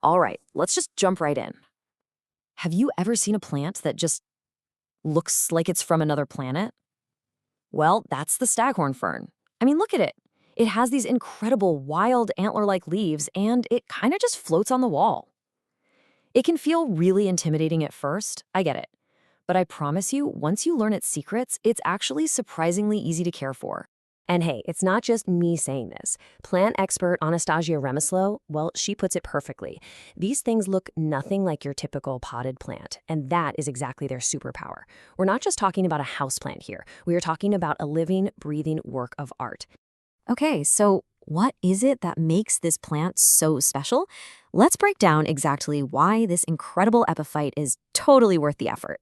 All right, let's just jump right in. Have you ever seen a plant that just looks like it's from another planet? Well, that's the staghorn fern. I mean, look at it. It has these incredible wild antler-like leaves, and it kind of just floats on the wall. It can feel really intimidating at first, I get it. But I promise you, once you learn its secrets, it's actually surprisingly easy to care for. And hey, it's not just me saying this. Plant expert Anastasia Remeslo, well, she puts it perfectly. These things look nothing like your typical potted plant, and that is exactly their superpower. We're not just talking about a houseplant here. We are talking about a living, breathing work of art. Okay, so what is it that makes this plant so special? Let's break down exactly why this incredible epiphyte is totally worth the effort.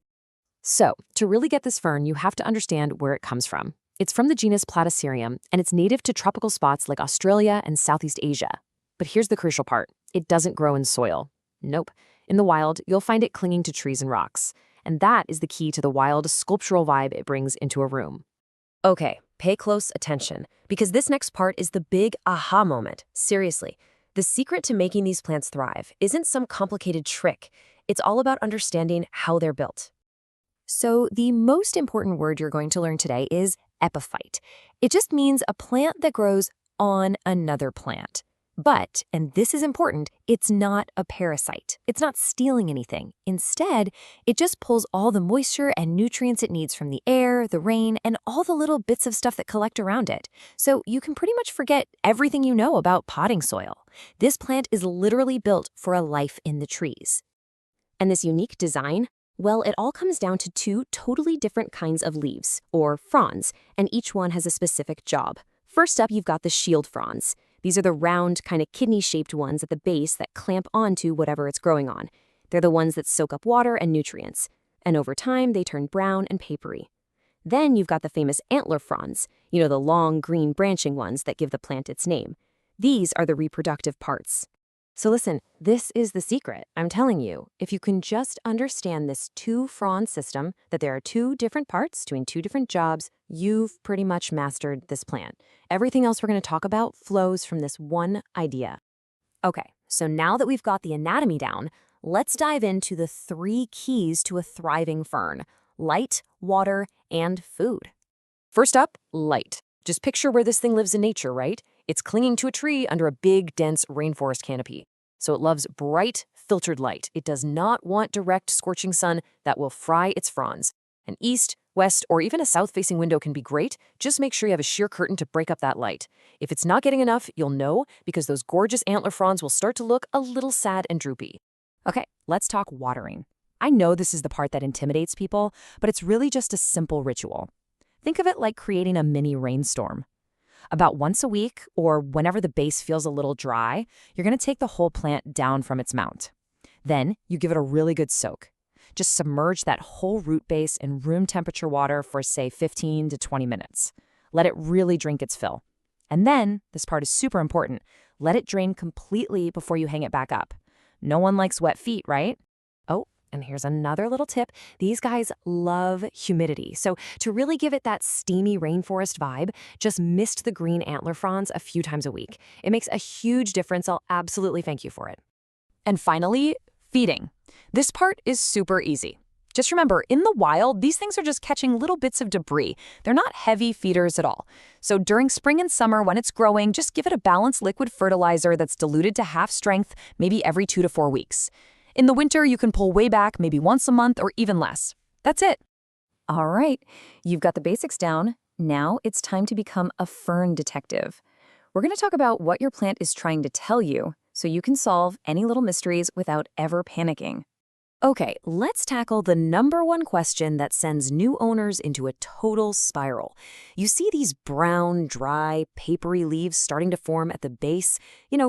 So, to really get this fern, you have to understand where it comes from. It's from the genus Platycerium, and it's native to tropical spots like Australia and Southeast Asia. But here's the crucial part. It doesn't grow in soil. Nope. In the wild, you'll find it clinging to trees and rocks. And that is the key to the wild, sculptural vibe it brings into a room. Okay, pay close attention, because this next part is the big aha moment. Seriously, the secret to making these plants thrive isn't some complicated trick. It's all about understanding how they're built. So the most important word you're going to learn today is epiphyte. It just means a plant that grows on another plant. But, and this is important, it's not a parasite. It's not stealing anything. Instead, it just pulls all the moisture and nutrients it needs from the air, the rain, and all the little bits of stuff that collect around it. So you can pretty much forget everything you know about potting soil. This plant is literally built for a life in the trees. And this unique design? Well, it all comes down to two totally different kinds of leaves, or fronds, and each one has a specific job. First up, you've got the shield fronds. These are the round, kind of kidney-shaped ones at the base that clamp onto whatever it's growing on. They're the ones that soak up water and nutrients, and over time, they turn brown and papery. Then you've got the famous antler fronds, the long, green branching ones that give the plant its name. These are the reproductive parts. So listen, this is the secret. I'm telling you, if you can just understand this two-frond system, that there are two different parts doing two different jobs, you've pretty much mastered this plant. Everything else we're going to talk about flows from this one idea. Okay, so now that we've got the anatomy down, let's dive into the 3 keys to a thriving fern: light, water, and food. First up, light. Just picture where this thing lives in nature, right? It's clinging to a tree under a big, dense rainforest canopy. So it loves bright, filtered light. It does not want direct, scorching sun that will fry its fronds. An east, west, or even a south-facing window can be great. Just make sure you have a sheer curtain to break up that light. If it's not getting enough, you'll know, because those gorgeous antler fronds will start to look a little sad and droopy. Okay, let's talk watering. I know this is the part that intimidates people, but it's really just a simple ritual. Think of it like creating a mini rainstorm. About once a week, or whenever the base feels a little dry, you're going to take the whole plant down from its mount. Then you give it a really good soak. Just submerge that whole root base in room temperature water for, say, 15 to 20 minutes. Let it really drink its fill. And then, this part is super important, let it drain completely before you hang it back up. No one likes wet feet, right? Oh, and here's another little tip. These guys love humidity. So to really give it that steamy rainforest vibe, just mist the green antler fronds a few times a week. It makes a huge difference. I'll absolutely thank you for it. And finally, feeding. This part is super easy. Just remember, in the wild, these things are just catching little bits of debris. They're not heavy feeders at all. So during spring and summer, when it's growing, just give it a balanced liquid fertilizer that's diluted to half strength, maybe every 2 to 4 weeks. In the winter, you can pull way back, maybe once a month or even less. That's it. All right, you've got the basics down. Now it's time to become a fern detective. We're going to talk about what your plant is trying to tell you so you can solve any little mysteries without ever panicking. Okay, let's tackle the #1 question that sends new owners into a total spiral. You see these brown, dry, papery leaves starting to form at the base,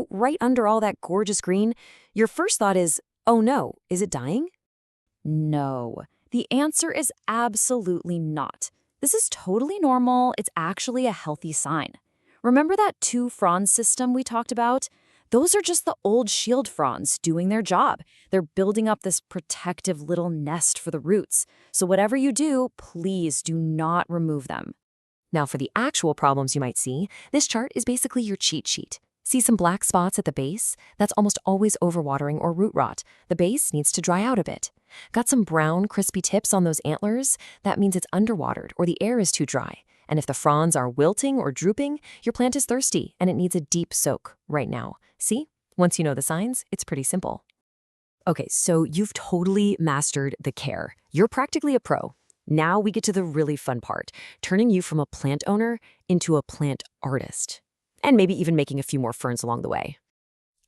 right under all that gorgeous green. Your first thought is, oh no, is it dying? No, the answer is absolutely not. This is totally normal. It's actually a healthy sign. Remember that 2-frond system we talked about? Those are just the old shield fronds doing their job. They're building up this protective little nest for the roots. So whatever you do, please do not remove them. Now for the actual problems you might see, this chart is basically your cheat sheet. See some black spots at the base? That's almost always overwatering or root rot. The base needs to dry out a bit. Got some brown, crispy tips on those antlers? That means it's underwatered or the air is too dry. And if the fronds are wilting or drooping, your plant is thirsty and it needs a deep soak right now. See? Once you know the signs, it's pretty simple. Okay, so you've totally mastered the care. You're practically a pro. Now we get to the really fun part, turning you from a plant owner into a plant artist. And maybe even making a few more ferns along the way.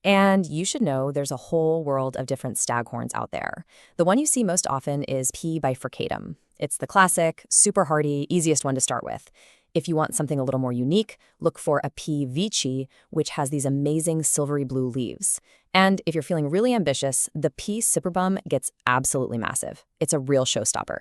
And you should know there's a whole world of different staghorns out there. The one you see most often is P. bifurcatum. It's the classic, super hardy, easiest one to start with. If you want something a little more unique, look for a P. vici, which has these amazing silvery blue leaves. And if you're feeling really ambitious, the P. cyperbum gets absolutely massive. It's a real showstopper.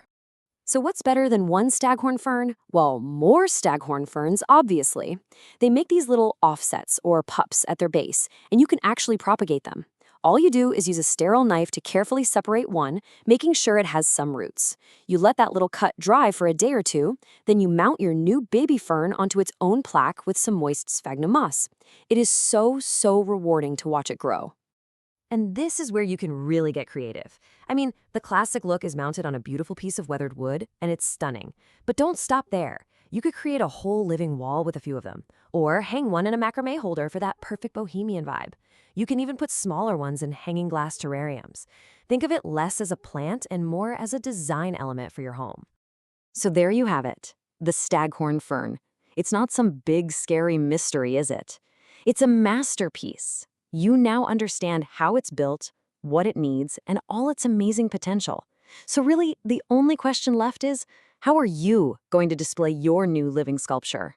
So what's better than one staghorn fern? Well, more staghorn ferns, obviously. They make these little offsets, or pups, at their base, and you can actually propagate them. All you do is use a sterile knife to carefully separate one, making sure it has some roots. You let that little cut dry for a day or two, then you mount your new baby fern onto its own plaque with some moist sphagnum moss. It is so rewarding to watch it grow. And this is where you can really get creative. I mean, the classic look is mounted on a beautiful piece of weathered wood, and it's stunning. But don't stop there. You could create a whole living wall with a few of them, or hang one in a macrame holder for that perfect bohemian vibe. You can even put smaller ones in hanging glass terrariums. Think of it less as a plant and more as a design element for your home. So there you have it, the staghorn fern. It's not some big, scary mystery, is it? It's a masterpiece. You now understand how it's built, what it needs, and all its amazing potential. So really, the only question left is, how are you going to display your new living sculpture?